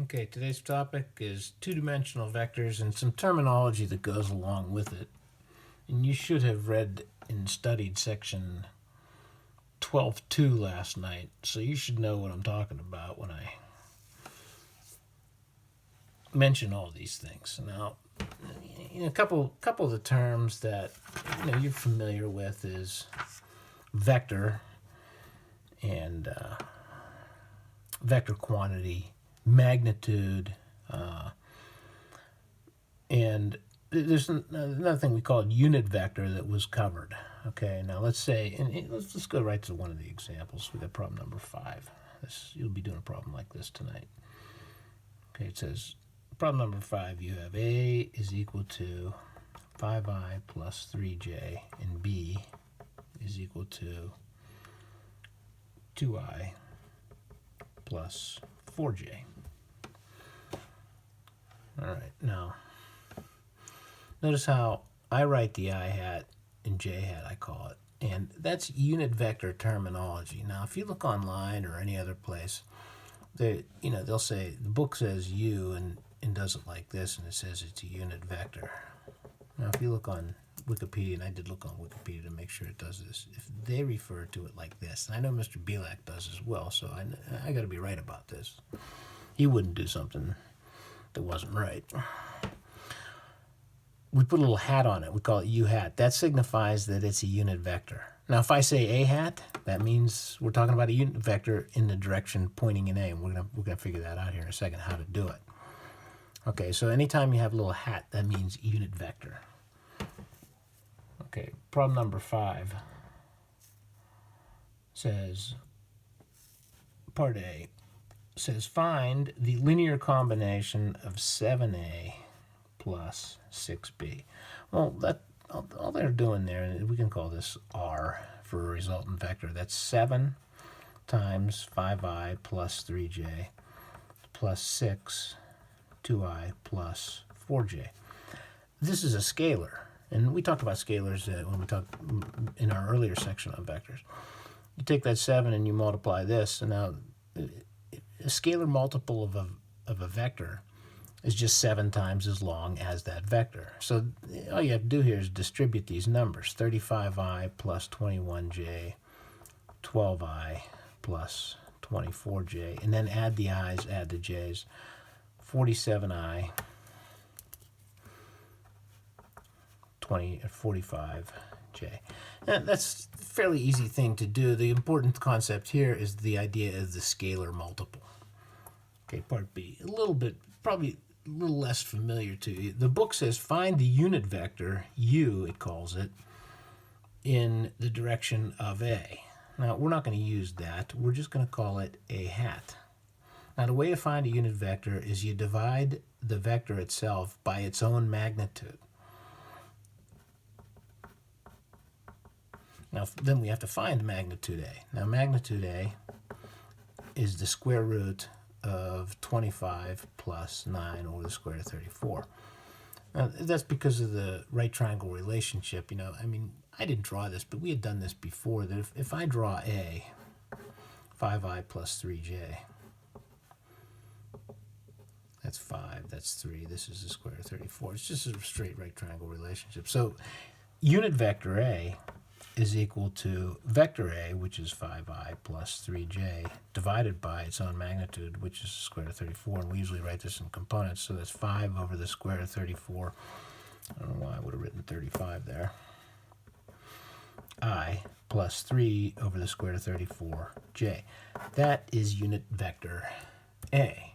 Okay, today's topic is two-dimensional vectors and some terminology that goes along with it. And you should have read and studied section 12.2 last night, so you should know what I'm talking about when I mention all these things. Now, a couple of the terms that you're familiar with is vector and vector quantity, magnitude, and there's another thing we call unit vector that was covered. Okay, now let's say, and let's go right to one of the examples. We got problem number 5. You'll be doing a problem like this tonight. Okay, it says, problem number 5, you have A is equal to 5i plus 3j, and B is equal to 2i plus 4j. All right, now notice how I write the I hat and j hat, I call it, and that's unit vector terminology. Now, if you look online or any other place, they'll say the book says u and does it like this, and it says it's a unit vector. Now, if you look on Wikipedia, and I did look on Wikipedia to make sure it does this, if they refer to it like this, and I know Mr. Belak does as well, so I got to be right about this. He wouldn't do something that wasn't right. We put a little hat on it. We call it U hat. That signifies that it's a unit vector. Now, if I say A hat, that means we're talking about a unit vector in the direction pointing in A, and we're gonna figure that out here in a second, how to do it. Okay, so anytime you have a little hat, that means unit vector. Okay, problem number 5 says, part A says, find the linear combination of 7A plus 6b. Well, that all they're doing there, and we can call this R for a resultant vector. That's 7 times 5i plus 3j plus 6, 2i plus 4j. This is a scalar, and we talked about scalars when we talked in our earlier section on vectors. You take that 7 and you multiply this, and now a scalar multiple of a vector is just 7 times as long as that vector. So all you have to do here is distribute these numbers. 35i plus 21j, 12i plus 24j, and then add the i's, add the j's. 47i, 45j. And that's a fairly easy thing to do. The important concept here is the idea of the scalar multiple. Okay, part B, probably a little less familiar to you. The book says find the unit vector, u it calls it, in the direction of A. Now, we're not going to use that. We're just going to call it A hat. Now, the way to find a unit vector is you divide the vector itself by its own magnitude. Now, then we have to find magnitude A. Now, magnitude A is the square root of 25 plus 9 over the square root of 34. Now, that's because of the right triangle relationship. I didn't draw this, but we had done this before, that if I draw A, 5i plus 3j, that's 5, that's 3, this is the square root of 34. It's just a straight right triangle relationship. So unit vector A is equal to vector A, which is 5i plus 3j, divided by its own magnitude, which is the square root of 34. And we usually write this in components, so that's 5 over the square root of 34. I don't know why I would have written 35 there. I plus 3 over the square root of 34j. That is unit vector A.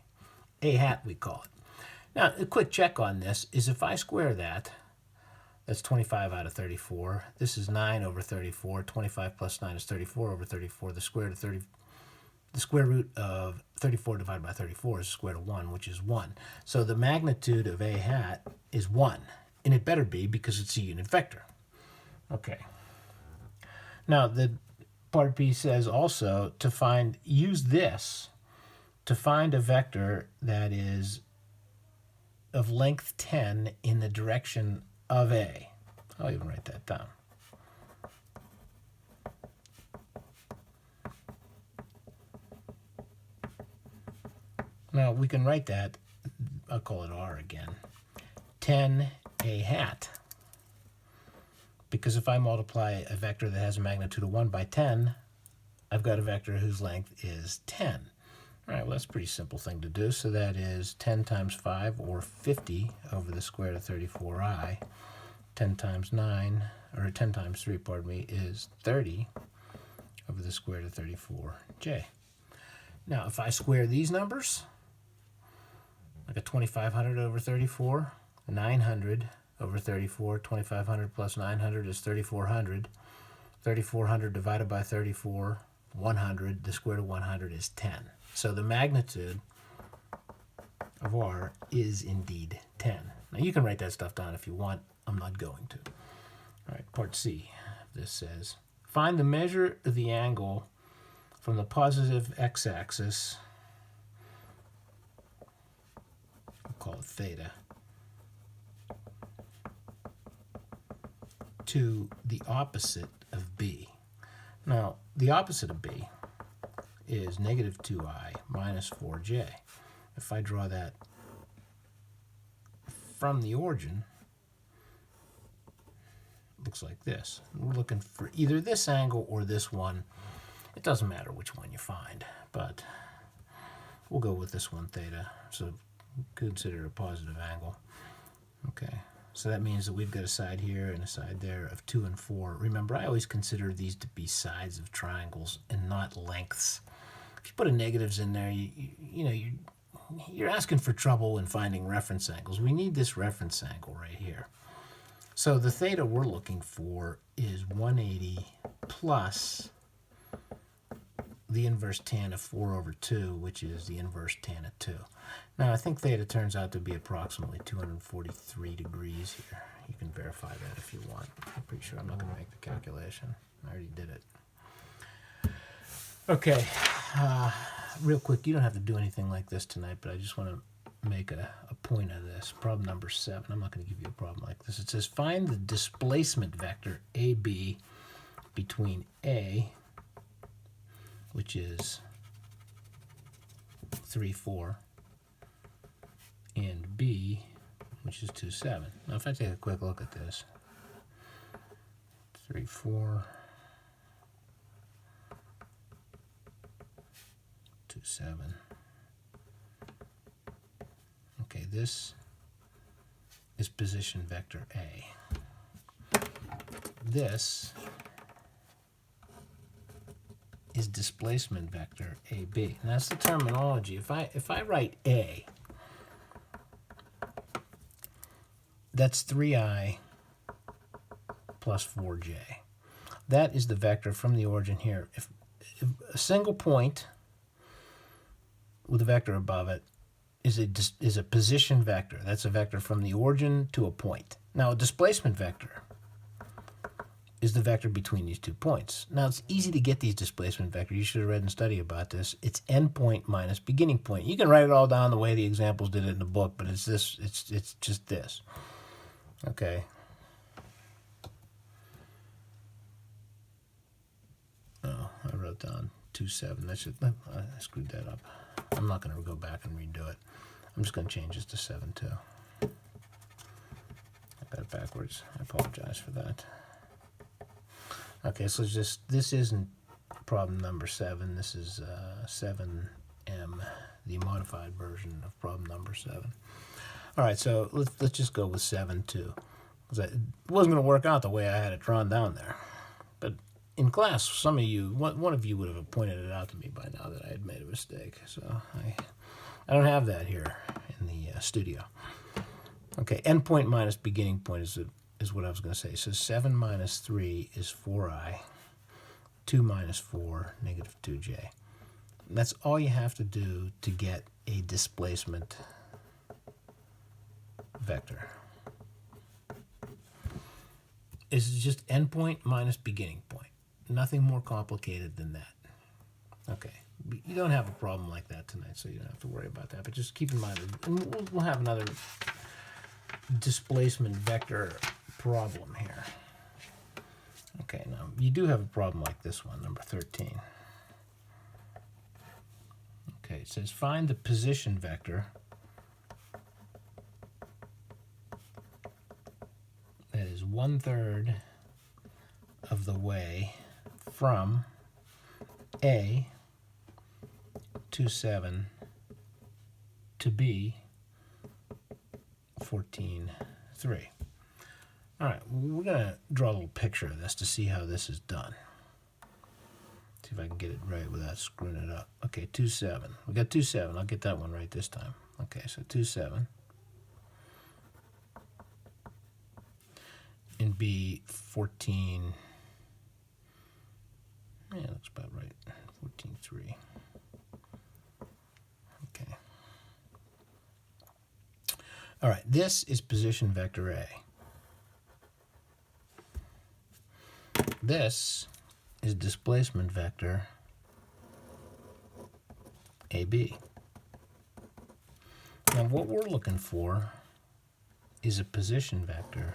A hat, we call it. Now, a quick check on this is if I square that, that's 25 out of 34. This is 9 over 34. 25 plus 9 is 34 over 34. The square root of 34 divided by 34 is the square root of 1, which is 1. So the magnitude of A hat is 1. And it better be because it's a unit vector. Okay. Now, the part B says also use this to find a vector that is of length 10 in the direction of A. I'll even write that down. Now we can write that, I'll call it R again, 10a hat. Because if I multiply a vector that has a magnitude of 1 by 10, I've got a vector whose length is 10. All right, well, that's a pretty simple thing to do. So that is 10 times 5, or 50, over the square root of 34i. 10 times 9, or 10 times 3, pardon me, is 30 over the square root of 34j. Now, if I square these numbers, I got 2,500 over 34, 900 over 34, 2,500 plus 900 is 3,400. 3,400 divided by 34, 100, the square root of 100 is 10. So the magnitude of R is indeed 10. Now you can write that stuff down if you want. I'm not going to. All right, part C. This says, find the measure of the angle from the positive x-axis, we'll call it theta, to the opposite of B. Now, the opposite of B is negative 2i minus 4j. If I draw that from the origin, it looks like this. We're looking for either this angle or this one. It doesn't matter which one you find, but we'll go with this one, theta. So consider it a positive angle. Okay, so that means that we've got a side here and a side there of 2 and 4. Remember, I always consider these to be sides of triangles and not lengths. If you put a negatives in there, you're asking for trouble in finding reference angles. We need this reference angle right here. So the theta we're looking for is 180 plus the inverse tan of 4 over 2, which is the inverse tan of 2. Now, I think theta turns out to be approximately 243 degrees here. You can verify that if you want. I'm pretty sure I'm not going to make the calculation. I already did it. Okay, real quick, you don't have to do anything like this tonight, but I just want to make a point of this. Problem number 7. I'm not going to give you a problem like this. It says, find the displacement vector AB between A, which is 3, 4, and B, which is 2, 7. Now, if I take a quick look at this, 3, 4, 2, 7. Okay, this is position vector A. This is displacement vector AB. And that's the terminology. If I write A, that's 3i plus 4j. That is the vector from the origin here. If a single point with a vector above it is a position vector. That's a vector from the origin to a point. Now, a displacement vector is the vector between these 2 points. Now, it's easy to get these displacement vectors. You should have read and studied about this. It's endpoint minus beginning point. You can write it all down the way the examples did it in the book, but it's this. It's just this. Okay. Oh, I wrote down 2, 7. I screwed that up. I'm not going to go back and redo it. I'm just going to change this to 7 too. I got it backwards. I apologize for that. Okay, so this isn't problem number 7. This is 7M, the modified version of problem number 7. All right, so let's just go with 7 too. It wasn't going to work out the way I had it drawn down there. But in class, some of you, one of you would have pointed it out to me by now that I had made a mistake. So I don't have that here in the studio. Okay, endpoint minus beginning point is what I was going to say. So 7 minus 3 is 4i. 2 minus 4, negative 2j. That's all you have to do to get a displacement vector. It's just endpoint minus beginning point. Nothing more complicated than that. Okay, you don't have a problem like that tonight, so you don't have to worry about that. But just keep in mind, and we'll have another displacement vector problem here. Okay, now you do have a problem like this one, number 13. Okay, Okay, it says find the position vector that is 1/3 of the way from A, 2, 7 to B, 14, 3. All right, we're going to draw a little picture of this to see how this is done. See if I can get it right without screwing it up. Okay, 2, 7. We got 2, 7. I'll get that one right this time. Okay, so 2, 7. And B, 14. Yeah, looks about right. 14, 3. Okay. All right, this is position vector A. This is displacement vector AB. Now what we're looking for is a position vector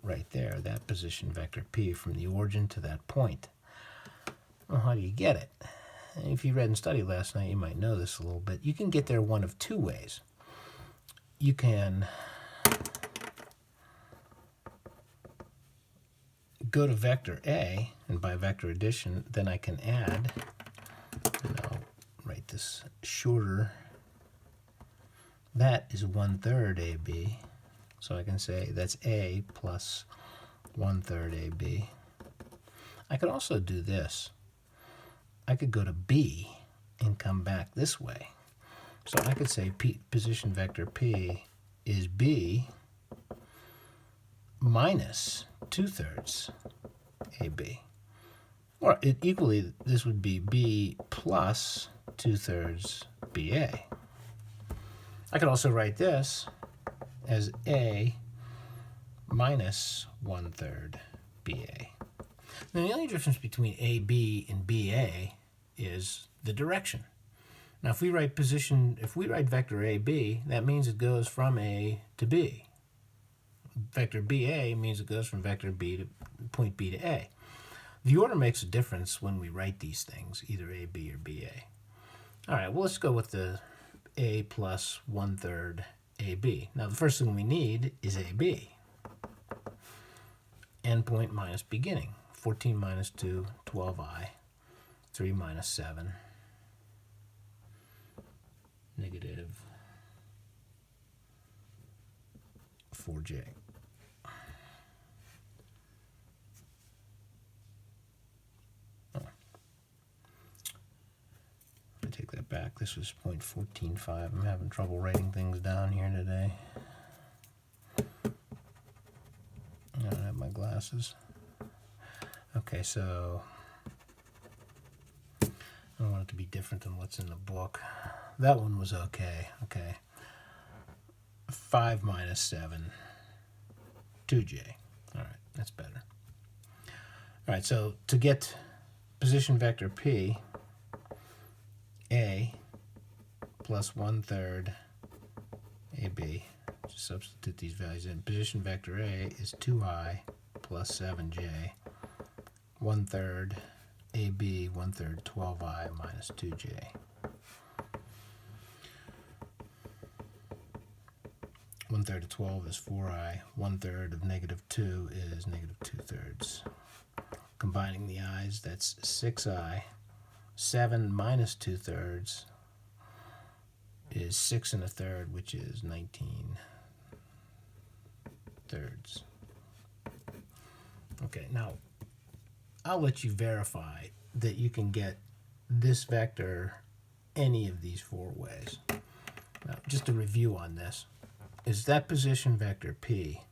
right there, that position vector P from the origin to that point. Well, how do you get it? If you read and studied last night, you might know this a little bit. You can get there one of two ways. You can go to vector A, and by vector addition, then I can add, and I'll write this shorter. That is 1/3 AB. So I can say that's A plus 1/3 AB. I could also do this. I could go to B and come back this way. So I could say position vector P is B minus 2/3 AB. Or equally, this would be B plus 2/3 BA. I could also write this as A minus 1/3 BA. Now the only difference between AB and BA is the direction. Now if we write vector AB, that means it goes from A to B. Vector BA means it goes from vector B to point B to A. The order makes a difference when we write these things, either AB or BA. All right, well, let's go with the A plus 1/3 AB. Now, the first thing we need is AB. Endpoint minus beginning. 14 minus 2, 12i. 3 minus 7, negative 4j. I take that back. This was 0.145. I'm having trouble writing things down here today. I don't have my glasses. Okay, so I don't want it to be different than what's in the book. That one was okay. Okay. 5 minus 7, 2j. All right, that's better. All right, so to get position vector P, A plus 1/3 AB, just substitute these values in. Position vector A is 2i plus 7j, 1/3 AB, 1/3 12i minus 2j. 1/3 of 12 is 4i. 1/3 of -2 is -2/3. Combining the i's, that's 6i. 7 minus 2/3 is 6 1/3, which is 19/3. Okay, now I'll let you verify that you can get this vector any of these four ways. Now, just a review on this is that position vector P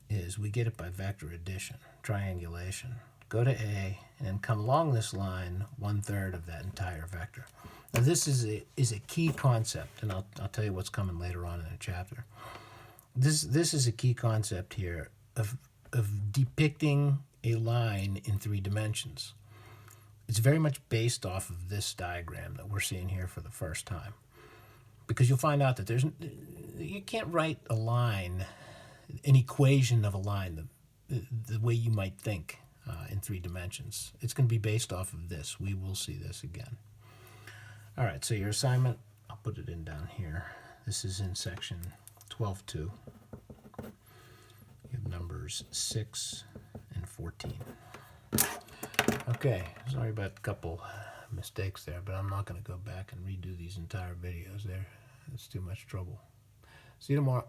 is we get it by vector addition, triangulation. Go to A and then come along this line 1/3 of that entire vector. Now this is a key concept, and I'll tell you what's coming later on in the chapter. This is a key concept here of depicting a line in 3 dimensions. It's very much based off of this diagram that we're seeing here for the first time, because you'll find out that you can't write a line, an equation of a line the way you might think in 3 dimensions. It's going to be based off of this. We will see this again. All right, so your assignment, I'll put it in down here. This is in section 12.2. You have numbers 6 and 14. Okay, sorry about a couple mistakes there, but I'm not going to go back and redo these entire videos there. It's too much trouble. See you tomorrow.